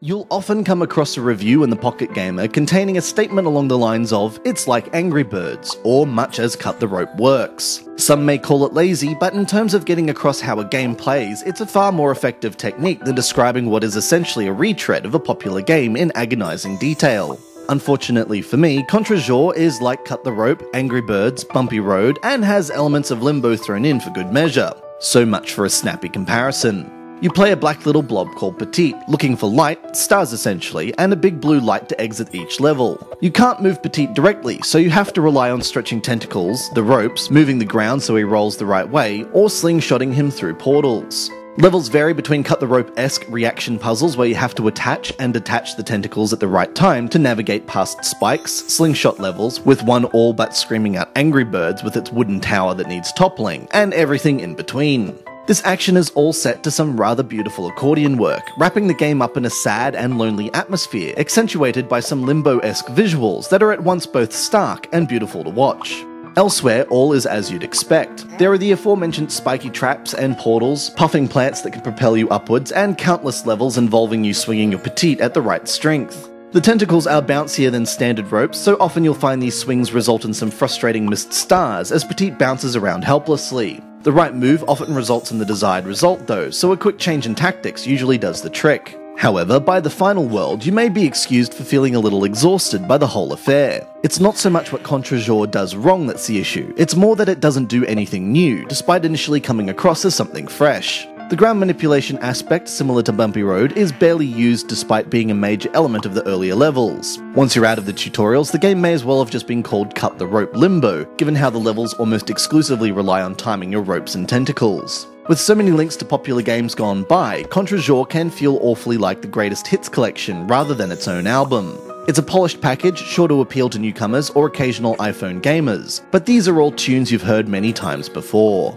You'll often come across a review in the Pocket Gamer containing a statement along the lines of, "It's like Angry Birds," or "much as Cut the Rope works." Some may call it lazy, but in terms of getting across how a game plays, it's a far more effective technique than describing what is essentially a retread of a popular game in agonizing detail. Unfortunately for me, Contre-Jour is like Cut the Rope, Angry Birds, Bumpy Road, and has elements of Limbo thrown in for good measure. So much for a snappy comparison. You play a black little blob called Petite, looking for light, stars essentially, and a big blue light to exit each level. You can't move Petite directly, so you have to rely on stretching tentacles, the ropes, moving the ground so he rolls the right way, or slingshotting him through portals. Levels vary between Cut the Rope-esque reaction puzzles where you have to attach and detach the tentacles at the right time to navigate past spikes, slingshot levels, with one all but screaming out Angry Birds with its wooden tower that needs toppling, and everything in between. This action is all set to some rather beautiful accordion work, wrapping the game up in a sad and lonely atmosphere, accentuated by some Limbo-esque visuals that are at once both stark and beautiful to watch. Elsewhere, all is as you'd expect. There are the aforementioned spiky traps and portals, puffing plants that can propel you upwards, and countless levels involving you swinging your Petite at the right strength. The tentacles are bouncier than standard ropes, so often you'll find these swings result in some frustrating missed stars as Petite bounces around helplessly. The right move often results in the desired result though, so a quick change in tactics usually does the trick. However, by the final world, you may be excused for feeling a little exhausted by the whole affair. It's not so much what Contre-Jour does wrong that's the issue, it's more that it doesn't do anything new, despite initially coming across as something fresh. The ground manipulation aspect, similar to Bumpy Road, is barely used despite being a major element of the earlier levels. Once you're out of the tutorials, the game may as well have just been called Cut the Rope Limbo, given how the levels almost exclusively rely on timing your ropes and tentacles. With so many links to popular games gone by, Contre-Jour can feel awfully like the Greatest Hits collection rather than its own album. It's a polished package, sure to appeal to newcomers or occasional iPhone gamers, but these are all tunes you've heard many times before.